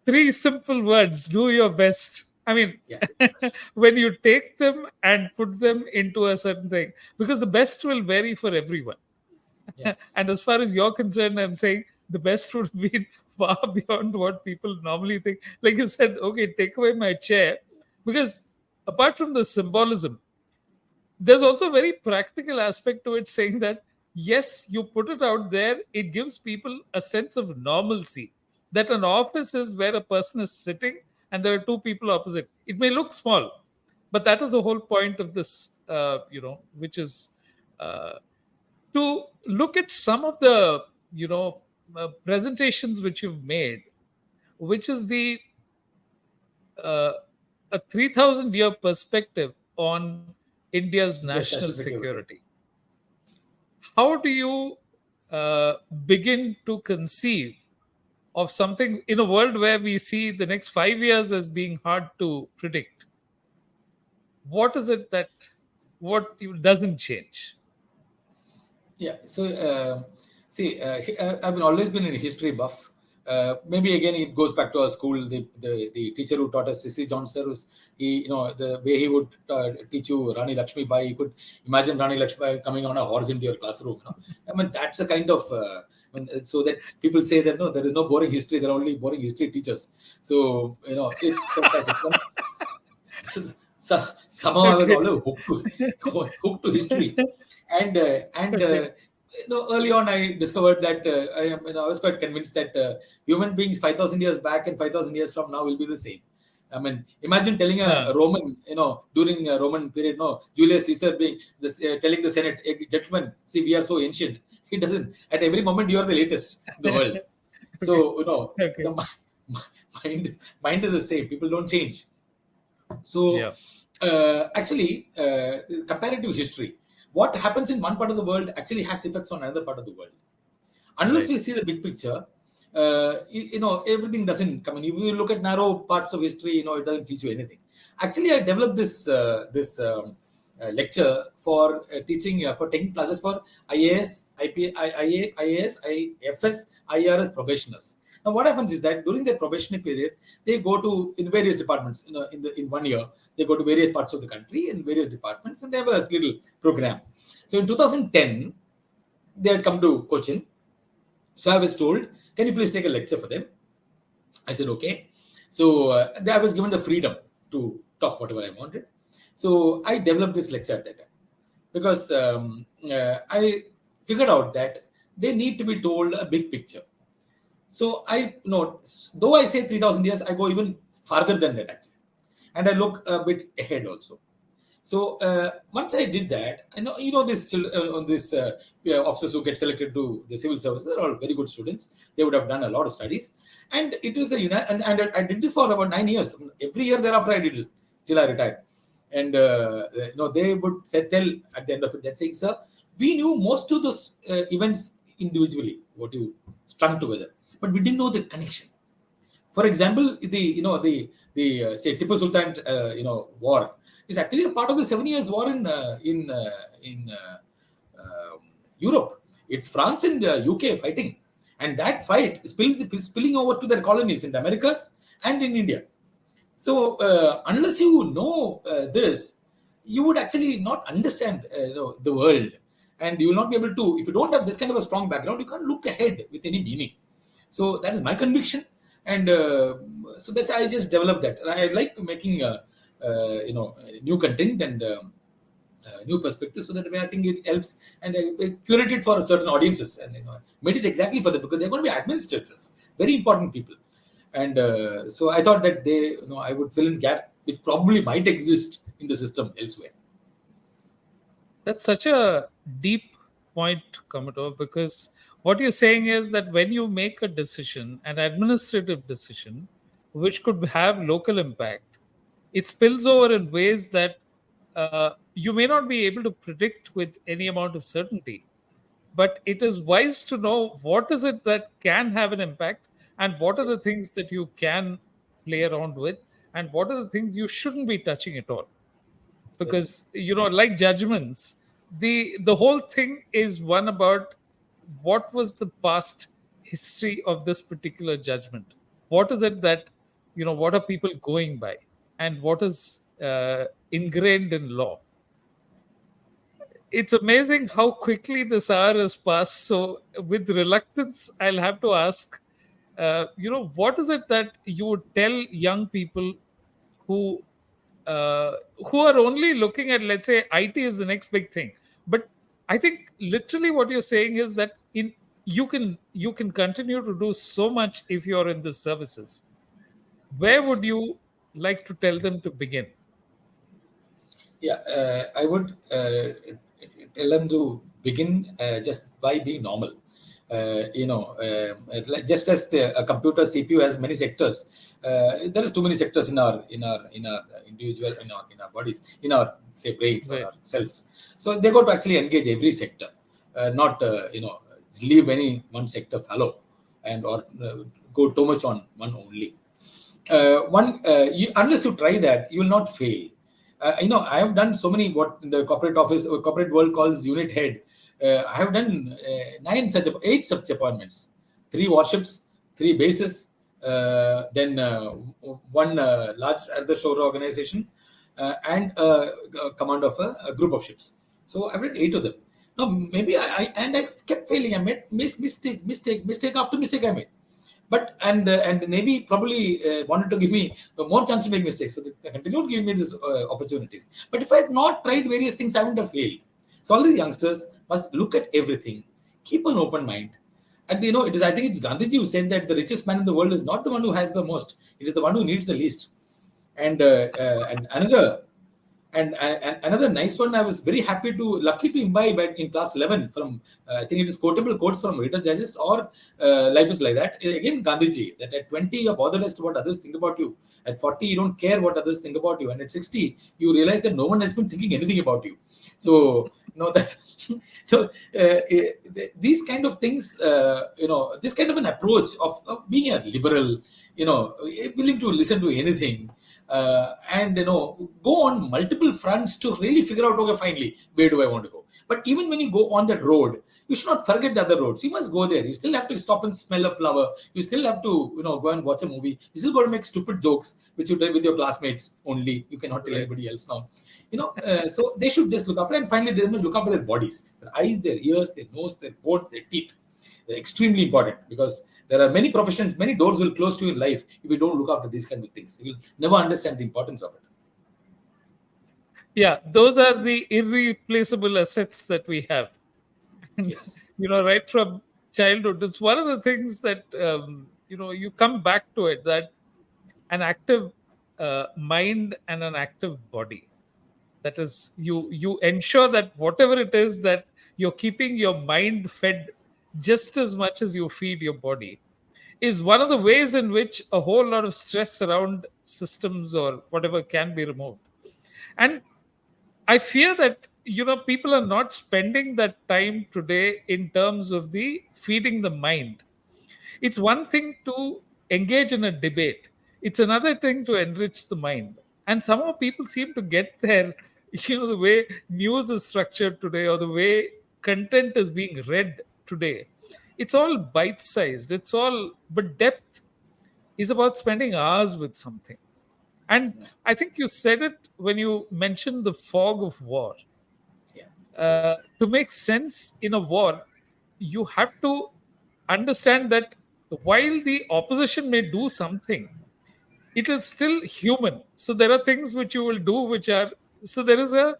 A: 3 simple words: do your best. I mean, when you take them and put them into a certain thing, because the best will vary for everyone.
B: Yeah.
A: And as far as you're concerned, I'm saying the best would be far beyond what people normally think. Like you said, okay, take away my chair. Because apart from the symbolism, there's also a very practical aspect to it, saying that, yes, you put it out there, it gives people a sense of normalcy. That an office is where a person is sitting and there are 2 people opposite. It may look small, but that is the whole point of this, which is to look at some of the, presentations which you've made, which is a 3,000-year perspective on India's national security. How do you begin to conceive of something in a world where we see the next 5 years as being hard to predict? What is it that doesn't change?
B: Yeah. So, I've always been a history buff. Maybe again it goes back to our school. The teacher who taught us, C.C. John Sir, the way he would teach you Rani Lakshmi Bai, you could imagine Rani Lakshmi Bai coming on a horse into your classroom. That's a kind of so that people say that no, there is no boring history. There are only boring history teachers. So it's fantastic. Somehow I was always hooked to history, and early on I discovered that I was quite convinced that human beings 5,000 years back and 5,000 years from now will be the same. Imagine telling a Roman, during a Roman period, Julius Caesar being telling the Senate, hey, gentlemen, see, we are so ancient. He doesn't. At every moment, you are the latest in the world. So, the mind is the same. People don't change. So, Actually, comparative history. What happens in one part of the world actually has effects on another part of the world. Unless
A: Right.
B: we see the big picture, everything doesn't come in. If you look at narrow parts of history, it doesn't teach you anything. Actually, I developed this lecture for teaching for taking classes for IAS, IP, IAS, IFS, IRS probationers. Now, what happens is that during their probationary period, they go to in various departments. In 1 year, they go to various parts of the country in various departments, and they have a little program. So, in 2010, they had come to Cochin. So I was told, can you please take a lecture for them? I said, okay. So I was given the freedom to talk whatever I wanted. So I developed this lecture at that time because I figured out that they need to be told a big picture. So I know, though I say 3,000 years, I go even farther than that actually. And I look a bit ahead also. So once I did that, I know this officers who get selected to the civil services are all very good students. They would have done a lot of studies, and it was and I did this for about 9 years. Every year thereafter, I did this till I retired. And they would tell at the end of it that saying, "Sir, we knew most of those events individually, what you strung together, but we didn't know the connection." For example, the say Tipu Sultan war is actually a part of the 7 Years' War in Europe. It's France and UK fighting, and that fight is spilling over to their colonies in the Americas and in India. So unless you know this, you would actually not understand the world, and you will not be able to. If you don't have this kind of a strong background, you can't look ahead with any meaning. So that is my conviction, and so that's I just developed that. And I like making new content and new perspectives, so that way I think it helps, and I curate it for certain audiences, and made it exactly for them because they're going to be administrators, very important people. And so I thought that I would fill in gaps which probably might exist in the system elsewhere.
A: That's such a deep point, Commodore, because what you're saying is that when you make a decision, an administrative decision, which could have local impact, it spills over in ways that you may not be able to predict with any amount of certainty. But it is wise to know what is it that can have an impact, and what are the
B: Yes.
A: things that you can play around with, and what are the things you shouldn't be touching at all.
B: Yes.
A: Because like judgments, the whole thing is one about what was the past history of this particular judgment. What is it that, what are people going by, and what is ingrained in law. It's amazing how quickly this hour has passed. So, with reluctance, I'll have to ask, what is it that you would tell young people who uh, who are only looking at, let's say, IT is the next big thing. But I think literally what you're saying is that you can continue to do so much if you're in the services. Where
B: Yes.
A: would you like to tell them to begin?
B: Yeah, I would tell them to begin just by being normal. Just as a computer CPU has many sectors, there is too many sectors in our individual in our bodies, in our say brains or
A: Right.
B: our cells. So they got to actually engage every sector, not leave any one sector fallow and or go too much on one only. Unless you try that, you will not fail. I have done so many what in the corporate office or corporate world calls unit head. I have done eight such appointments, three warships, three bases, then one large other shore organization, and a command of a group of ships. So I've done eight of them. Now maybe I kept failing. I made mistake after mistake I made. But and the Navy probably wanted to give me more chance to make mistakes, so they continued giving me these opportunities. But if I had not tried various things, I wouldn't have failed. So all these youngsters must look at everything, keep an open mind. And it is, I think it's Gandhiji who said that the richest man in the world is not the one who has the most; it is the one who needs the least. And another And another nice one, I was very lucky to imbibe in class 11 from, I think it is quotable quotes from Reader's Digest or Life is Like That. Again, Gandhiji, that at 20, you're bothered as to what others think about you. At 40, you don't care what others think about you. And at 60, you realize that no one has been thinking anything about you. So, that's, so these kind of things, this kind of an approach of being a liberal, willing to listen to anything, and go on multiple fronts to really figure out, okay, finally, where do I want to go? But even when you go on that road, you should not forget the other roads. You must go there. You still have to stop and smell a flower. You still have to go and watch a movie. You still got to make stupid jokes which you did with your classmates only. You cannot tell anybody else now. So they should just look after, and finally they must look after their bodies, their eyes, their ears, their nose, their bones, their teeth. They're extremely important, because there are many professions, many doors will close to you in life if you don't look after these kind of things. You will never understand the importance of it.
A: Yeah, those are the irreplaceable assets that we have. And,
B: Yes.
A: right from childhood, it's one of the things that, you come back to it, that an active mind and an active body. That is, you ensure that whatever it is, that you're keeping your mind fed just as much as you feed your body, is one of the ways in which a whole lot of stress around systems or whatever can be removed. And I fear that people are not spending that time today in terms of the feeding the mind. It's one thing to engage in a debate, it's another thing to enrich the mind. And somehow people seem to get there, the way news is structured today, or the way content is being read today. It's all bite sized, but depth is about spending hours with something. And I think you said it when you mentioned the fog of war.
B: Yeah.
A: To make sense in a war, you have to understand that while the opposition may do something, it is still human. So there are things which you will do which are, so there is a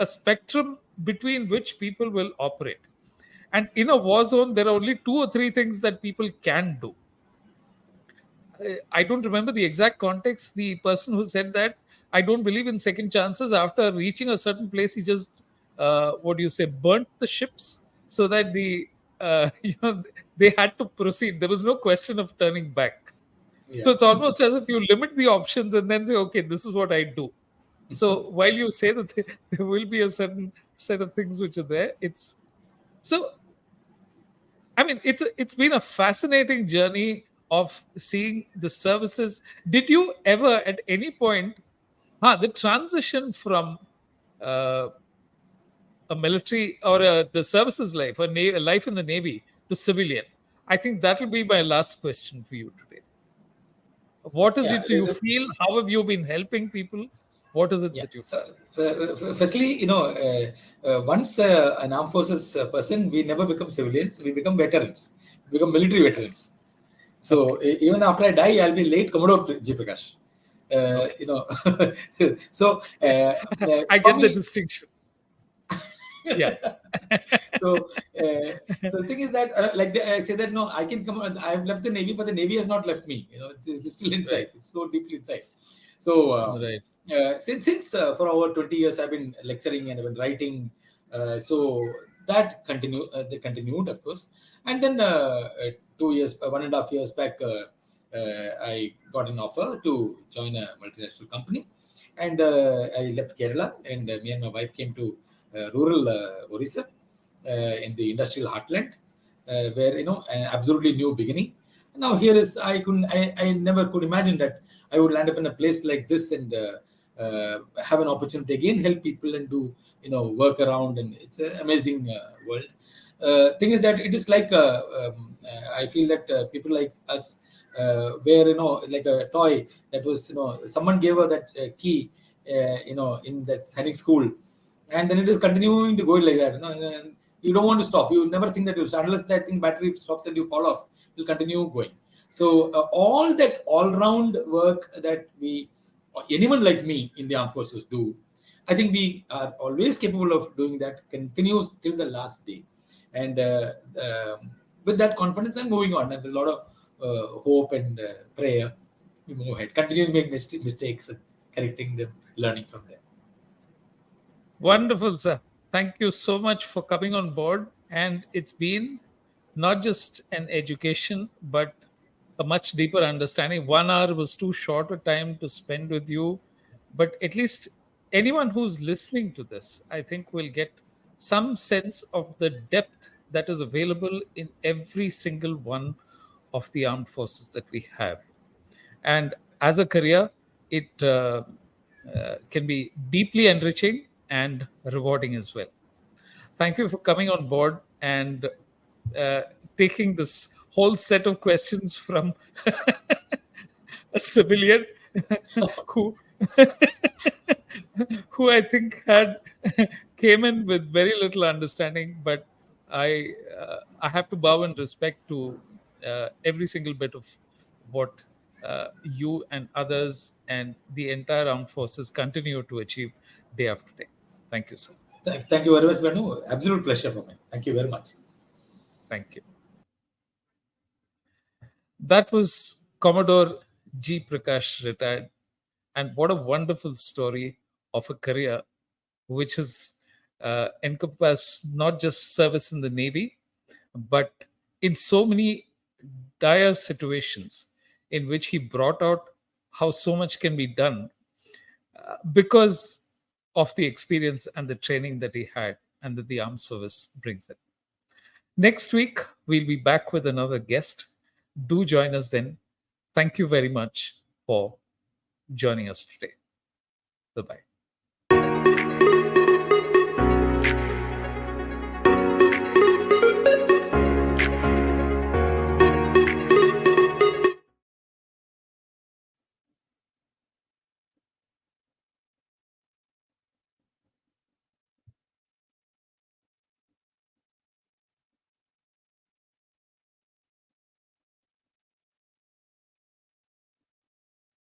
A: spectrum between which people will operate. And in a war zone, there are only two or three things that people can do. I don't remember the exact context. The person who said that, I don't believe in second chances. After reaching a certain place, he just, what do you say, burnt the ships so that they had to proceed. There was no question of turning back.
B: Yeah.
A: So it's almost as if you limit the options and then say, okay, this is what I do. So while you say that there will be a certain set of things which are there, so I mean, it's been a fascinating journey of seeing the services. Did you ever, at any point, the transition from uh, a military or the services life, a life in the Navy, to civilian? I think that will be my last question for you today. What is
B: Yeah.
A: it you feel? How have you been helping people? What is it
B: Yeah.
A: that you
B: So,
A: feel?
B: firstly, once an armed forces person, we never become civilians. We become veterans. We become military veterans.
A: Okay,
B: So even after I die, I'll be late Commodore G. Prakash.
A: okay.
B: So
A: I
B: for
A: get the
B: me,
A: distinction. Yeah.
B: so so the thing is that I say that no, I can come. I've left the Navy, but the Navy has not left me. It's still
A: Right,
B: inside. It's so deeply inside. So
A: right.
B: since for over 20 years I've been lecturing and I've been writing. So that they continued, of course. And then 2 years, 1.5 years back, I got an offer to join a multinational company, and I left Kerala, and me and my wife came to rural Orissa in the industrial heartland, where an absolutely new beginning. Now here is I never could imagine that I would land up in a place like this and have an opportunity again, help people and do work around, and it's an amazing world. Thing is that it is like I feel that people like us where like a toy that was someone gave her that key in that sainik school, and then it is continuing to go like that. And you don't want to stop. You never think that you'll start unless that thing battery stops and you fall off. You'll continue going. So all that all-round work that anyone like me in the armed forces do, I think we are always capable of doing that. Continues till the last day, and with that confidence and moving on, and a lot of hope and prayer, we move ahead. Continue to make mistakes and correcting them, learning from them.
A: Wonderful, sir. Thank you so much for coming on board. And it's been not just an education, but a much deeper understanding. 1 hour was too short a time to spend with you, but at least anyone who's listening to this, I think, will get some sense of the depth that is available in every single one of the armed forces that we have. And as a career, it can be deeply enriching and rewarding as well. Thank you for coming on board and uh, taking this whole set of questions from a civilian who who I think had came in with very little understanding, but I have to bow in respect to every single bit of what you and others and the entire armed forces continue to achieve day after day. Thank you, sir.
B: Thank you very much, Venu. Absolute pleasure for me. Thank you very much.
A: Thank you. That was Commodore G. Prakash, retired. And what a wonderful story of a career which has encompassed not just service in the Navy, but in so many dire situations in which he brought out how so much can be done because of the experience and the training that he had and that the armed service brings in. Next week, we'll be back with another guest. Do join us then. Thank you very much for joining us today. Bye bye.